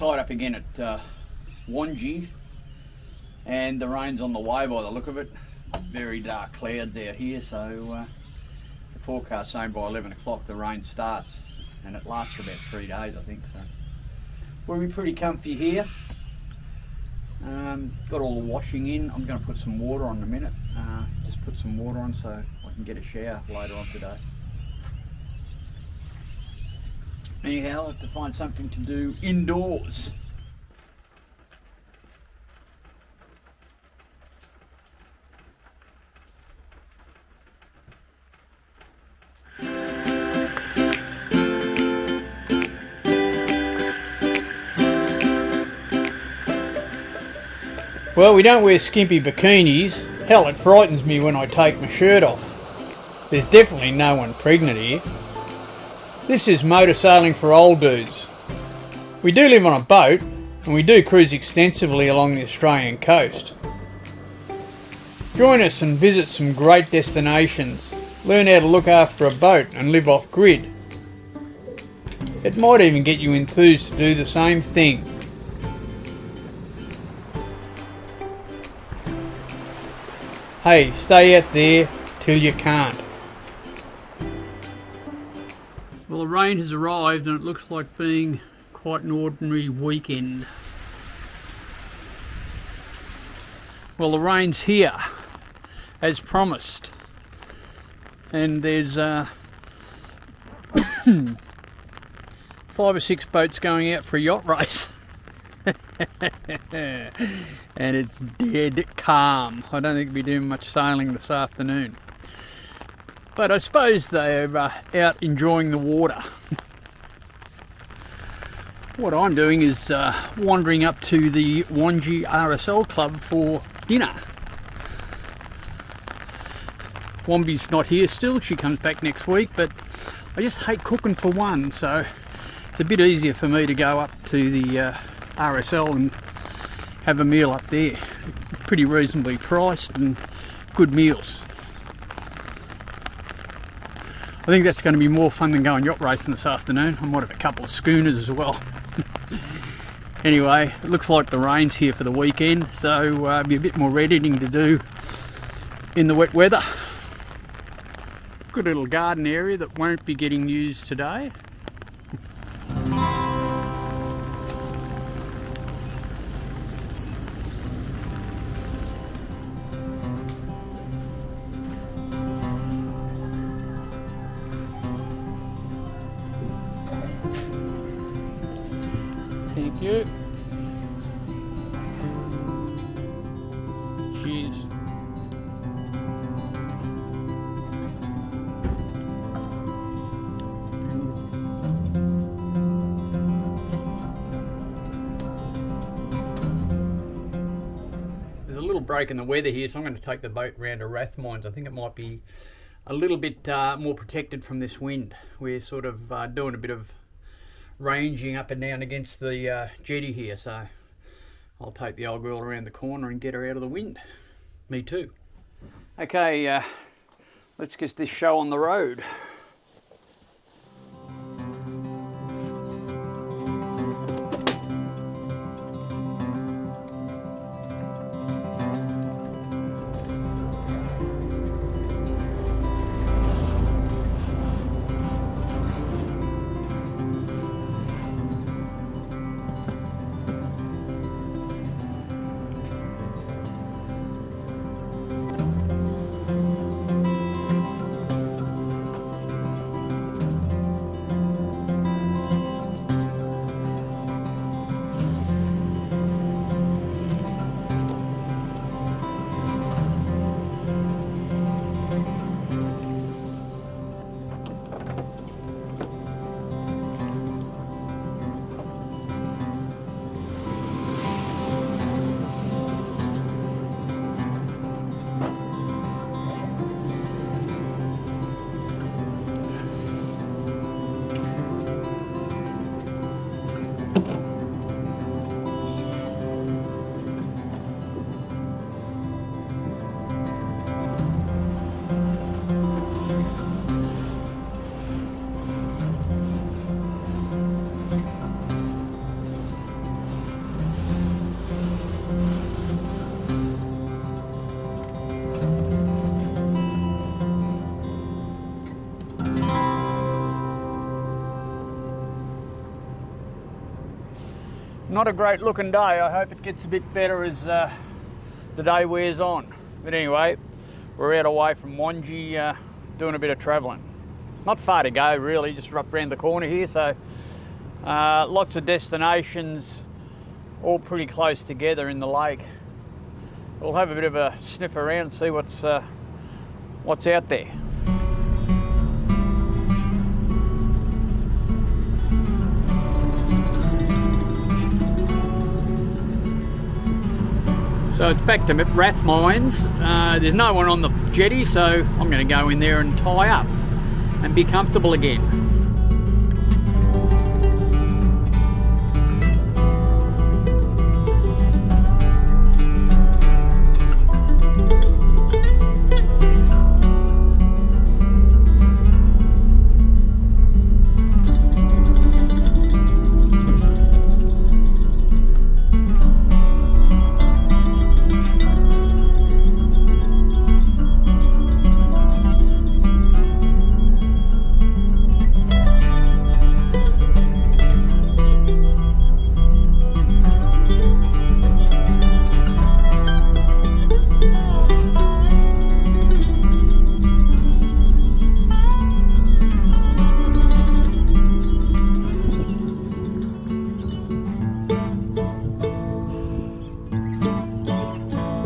tied up again at Wangi, and the rain's on the way by the look of it. Very dark clouds out here, so the forecast saying by 11 o'clock the rain starts, and it lasts for about 3 days, I think. So we'll be pretty comfy here. Got all the washing in. I'm going to put some water on in a minute. Just put some water on so I can get a shower later on today. Anyhow, I'll have to find something to do indoors. Well, we don't wear skimpy bikinis. Hell, it frightens me when I take my shirt off. There's definitely no one pregnant here. This is motor sailing for old dudes. We do live on a boat, and we do cruise extensively along the Australian coast. Join us and visit some great destinations. Learn how to look after a boat and live off grid. It might even get you enthused to do the same thing. Hey, stay out there till you can't. Well, the rain has arrived and it looks like being quite an ordinary weekend. Well, the rain's here, as promised. And there's 5 or 6 boats going out for a yacht race. And it's dead calm. I don't think we'll be doing much sailing this afternoon, but I suppose they're out enjoying the water. What I'm doing is wandering up to the Wangi RSL club for dinner. Wombi's not here still, she comes back next week, but I just hate cooking for one, so it's a bit easier for me to go up to the RSL and have a meal up there. Pretty reasonably priced and good meals. I think that's going to be more fun than going yacht racing this afternoon. I might have a couple of schooners as well. Anyway, it looks like the rain's here for the weekend, so I'll be a bit more editing to do in the wet weather. Good little garden area that won't be getting used today. Thank you. Cheers. There's a little break in the weather here, so I'm going to take the boat round to Rathmines. I think it might be a little bit more protected from this wind. We're sort of doing a bit of ranging up and down against the jetty here, so I'll take the old girl around the corner and get her out of the wind. Me too. Okay, let's get this show on the road. Not a great looking day. I hope it gets a bit better as the day wears on. But anyway, we're out away from Wangi, doing a bit of travelling. Not far to go really, just up around the corner here, so lots of destinations, all pretty close together in the lake. We'll have a bit of a sniff around and see what's out there. So it's back to Rathmines. There's no one on the jetty, so I'm going to go in there and tie up and be comfortable again.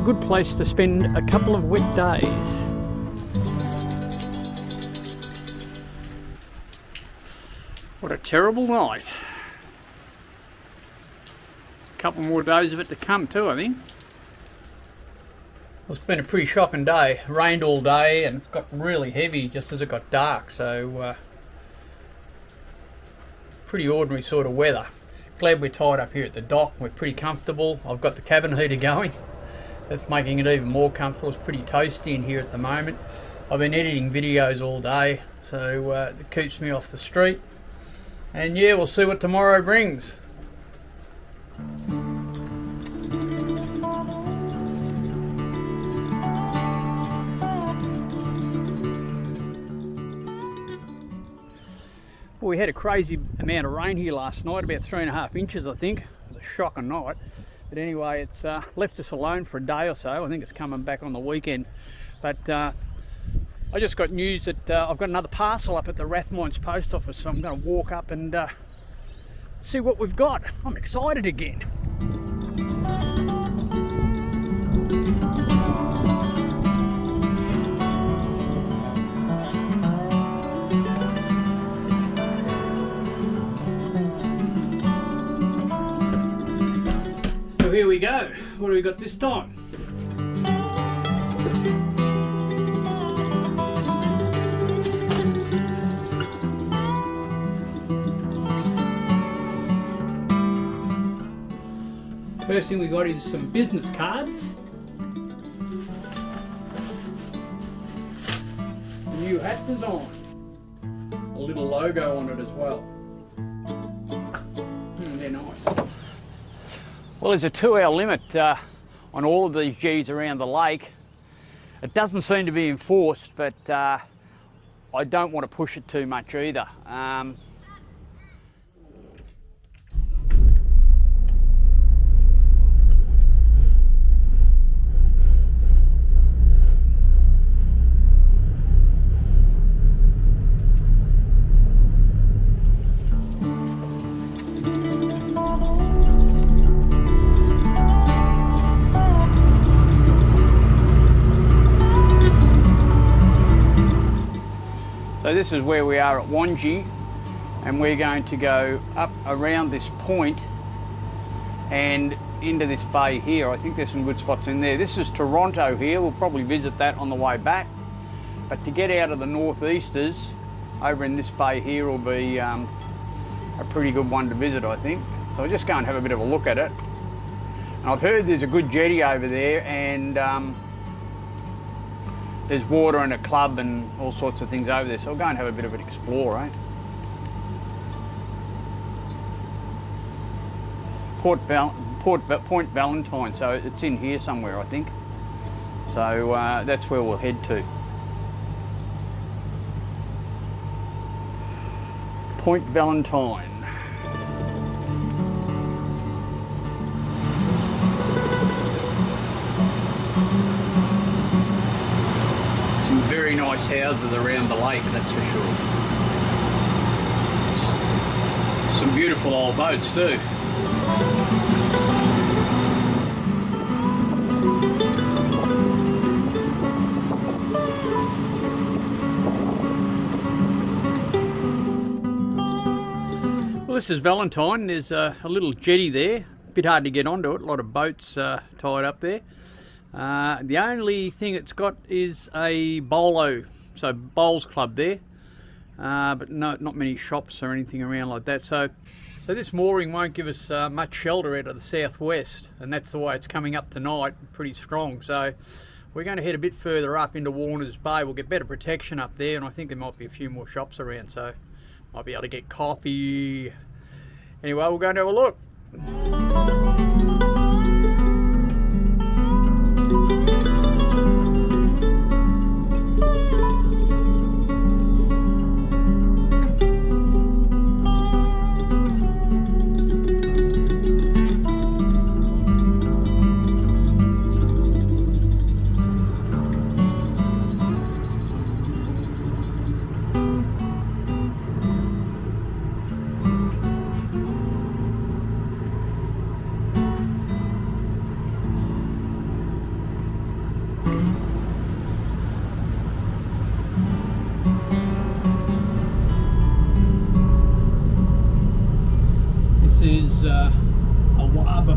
Good place to spend a couple of wet days. What a terrible night. A couple more days of it to come too, I think. Well, it's been a pretty shocking day. Rained all day and it's got really heavy just as it got dark, so pretty ordinary sort of weather. Glad we're tied up here at the dock. We're pretty comfortable. I've got the cabin heater going. That's making it even more comfortable. It's pretty toasty in here at the moment. I've been editing videos all day, so it keeps me off the street. And yeah, we'll see what tomorrow brings. Well, we had a crazy amount of rain here last night, about 3.5 inches I think. It was a shocking night. But anyway, it's left us alone for a day or so. I think it's coming back on the weekend. But I just got news that I've got another parcel up at the Rathmines post office, so I'm going to walk up and see what we've got. I'm excited again. Here we go. What do we got this time? First thing we got is some business cards. A new hat design. A little logo on it as well. They're nice. Well, there's a 2-hour limit on all of these Gs around the lake. It doesn't seem to be enforced, but I don't want to push it too much either. So this is where we are at Wangi, and we're going to go up around this point and into this bay here. I think there's some good spots in there. This is Toronto here. We'll probably visit that on the way back. But to get out of the northeasters, over in this bay here will be a pretty good one to visit, I think. So I'll just go and have a bit of a look at it. And I've heard there's a good jetty over there, and there's water and a club and all sorts of things over there, so I'll go and have a bit of an explore, eh? Point Valentine, so it's in here somewhere, I think. So that's where we'll head to. Point Valentine. very nice houses around the lake, that's for sure. Some beautiful old boats too. Well, this is Valentine. There's a little jetty there. Bit hard to get onto it. A lot of boats tied up there. The only thing it's got is a bolo, so bowls club there, but not many shops or anything around like that. So this mooring won't give us much shelter out of the southwest, and that's the way it's coming up tonight, pretty strong. So we're going to head a bit further up into Warners Bay. We'll get better protection up there, and I think there might be a few more shops around, so might be able to get coffee. Anyway, we'll go and have a look.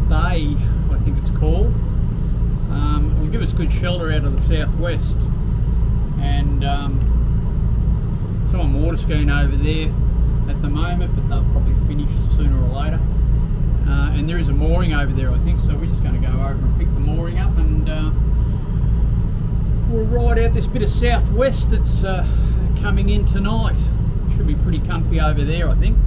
Bay, I think it's called. It'll give us good shelter out of the southwest, and someone water skiing over there at the moment, but they'll probably finish sooner or later. And there is a mooring over there, I think, so we're just going to go over and pick the mooring up, and we'll ride out this bit of southwest that's coming in tonight. Should be pretty comfy over there, I think.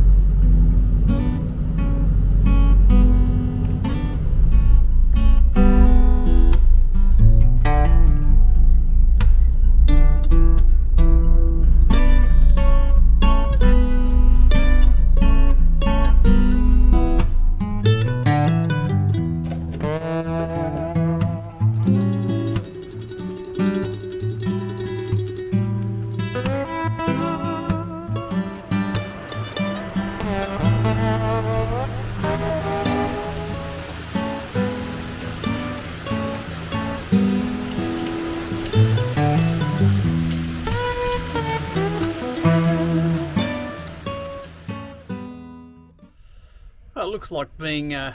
Well, it looks like being a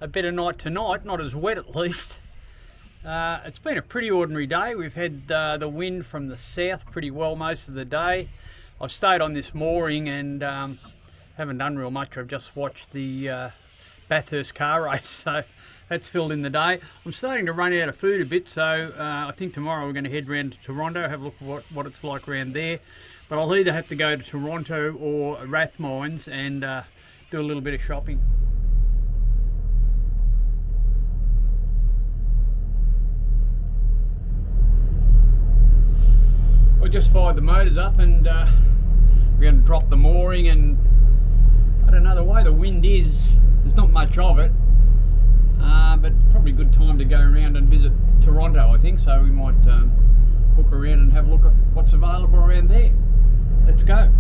better night tonight, not as wet at least. It's been a pretty ordinary day. We've had the wind from the south pretty well most of the day. I've stayed on this mooring and haven't done real much. I've just watched the Bathurst car race, so that's filled in the day. I'm starting to run out of food a bit, so I think tomorrow we're going to head round to Toronto, have a look at what it's like around there. But I'll either have to go to Toronto or Rathmines and do a little bit of shopping. We just fired the motors up, and we're going to drop the mooring, and I don't know, the way the wind is, there's not much of it, but probably a good time to go around and visit Toronto, I think, so we might look around and have a look at what's available around there. Let's go.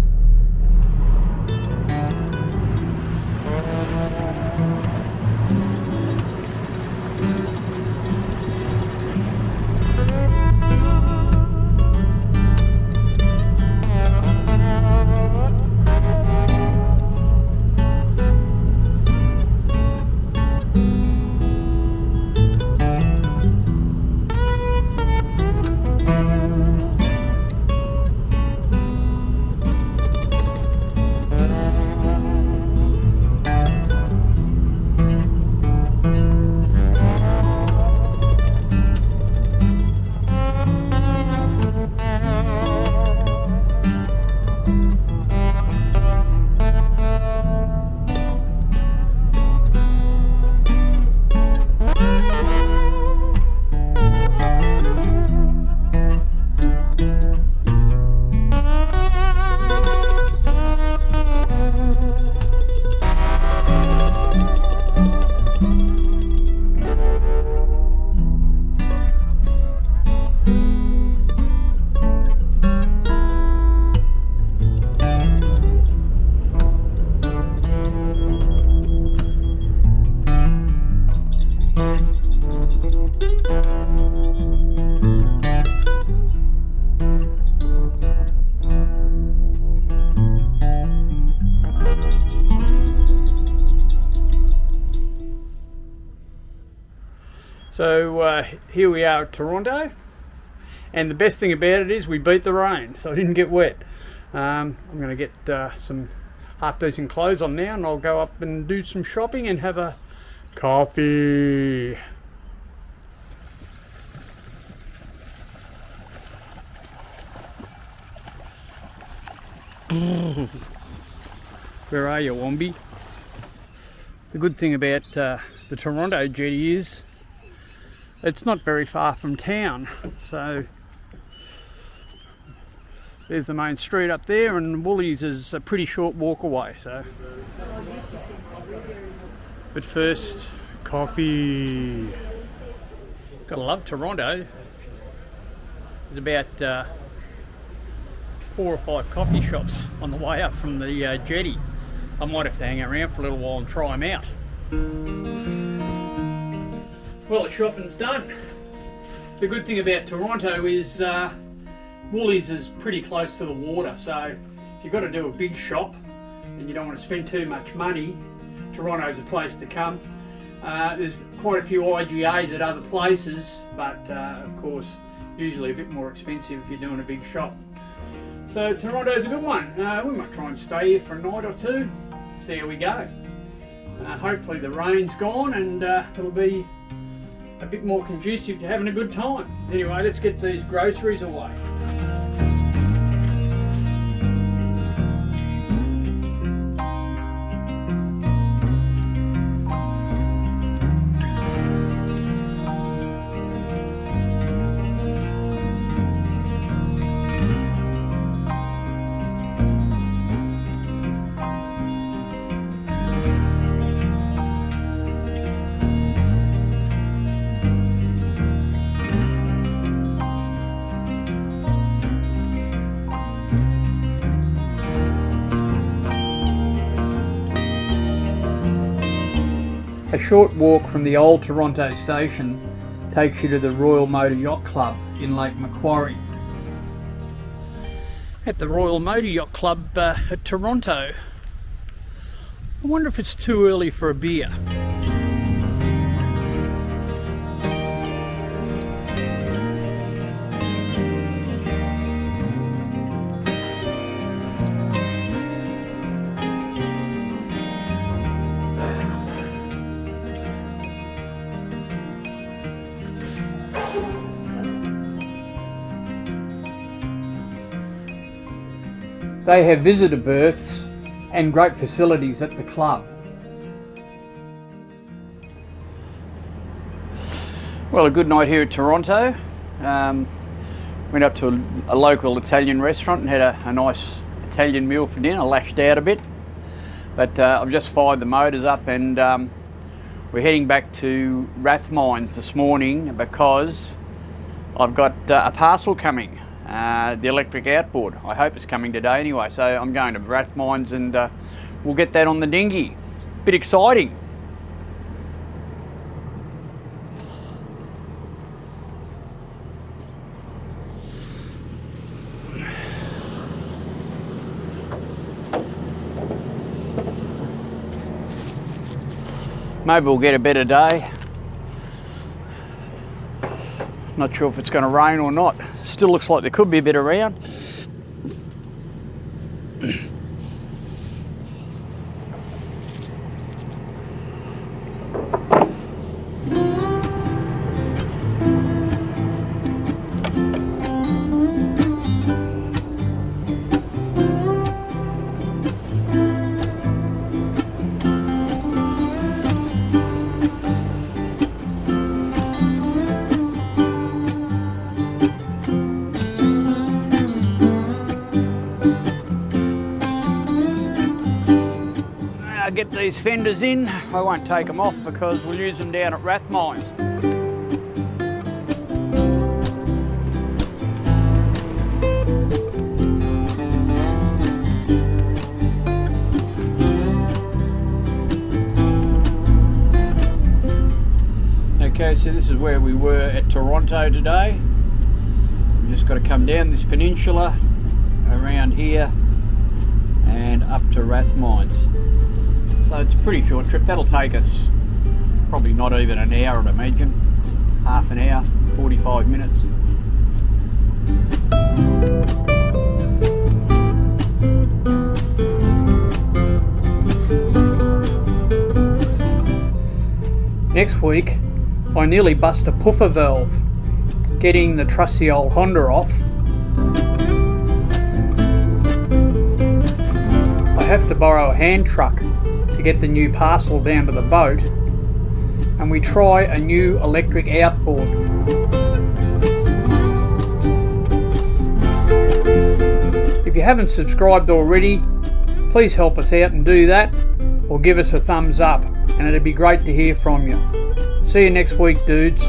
So here we are at Toronto, and the best thing about it is we beat the rain, so I didn't get wet. I'm going to get some half decent clothes on now, and I'll go up and do some shopping and have a coffee. Where are you, Wombi? The good thing about the Toronto jetty is it's not very far from town. So there's the main street up there, and Woolies is a pretty short walk away. So, but first, coffee. Gotta love Toronto. There's about 4 or 5 coffee shops on the way up from the jetty. I might have to hang around for a little while and try them out. Well, the shopping's done. The good thing about Toronto is Woolies is pretty close to the water, so if you've got to do a big shop and you don't want to spend too much money, Toronto's a place to come. There's quite a few IGAs at other places, but of course usually a bit more expensive if you're doing a big shop. So Toronto's a good one. We might try and stay here for a night or two, see how we go. Hopefully the rain's gone and it'll be a bit more conducive to having a good time. Anyway, let's get these groceries away. A short walk from the old Toronto station takes you to the Royal Motor Yacht Club in Lake Macquarie. At the Royal Motor Yacht Club at Toronto. I wonder if it's too early for a beer. They have visitor berths and great facilities at the club. Well, a good night here at Toronto. Went up to a local Italian restaurant and had a nice Italian meal for dinner. Lashed out a bit, but I've just fired the motors up and we're heading back to Rathmines this morning because I've got a parcel coming. The electric outboard. I hope it's coming today anyway, so I'm going to Rathmines and we'll get that on the dinghy. Bit exciting. Maybe we'll get a better day. Not sure if it's going to rain or not. Still looks like there could be a bit around. Get these fenders in. I won't take them off because we'll use them down at Rathmines. Okay, so this is where we were at Toronto today. We've just got to come down this peninsula around here and up to Rathmines. So it's a pretty short trip. That'll take us probably not even an hour, I'd imagine. half an hour, 45 minutes. Next week, I nearly bust a puffer valve, getting the trusty old Honda off. I have to borrow a hand truck to get the new parcel down to the boat, and we try a new electric outboard. If you haven't subscribed already, please help us out and do that, or give us a thumbs up, and it'd be great to hear from you. See you next week, dudes.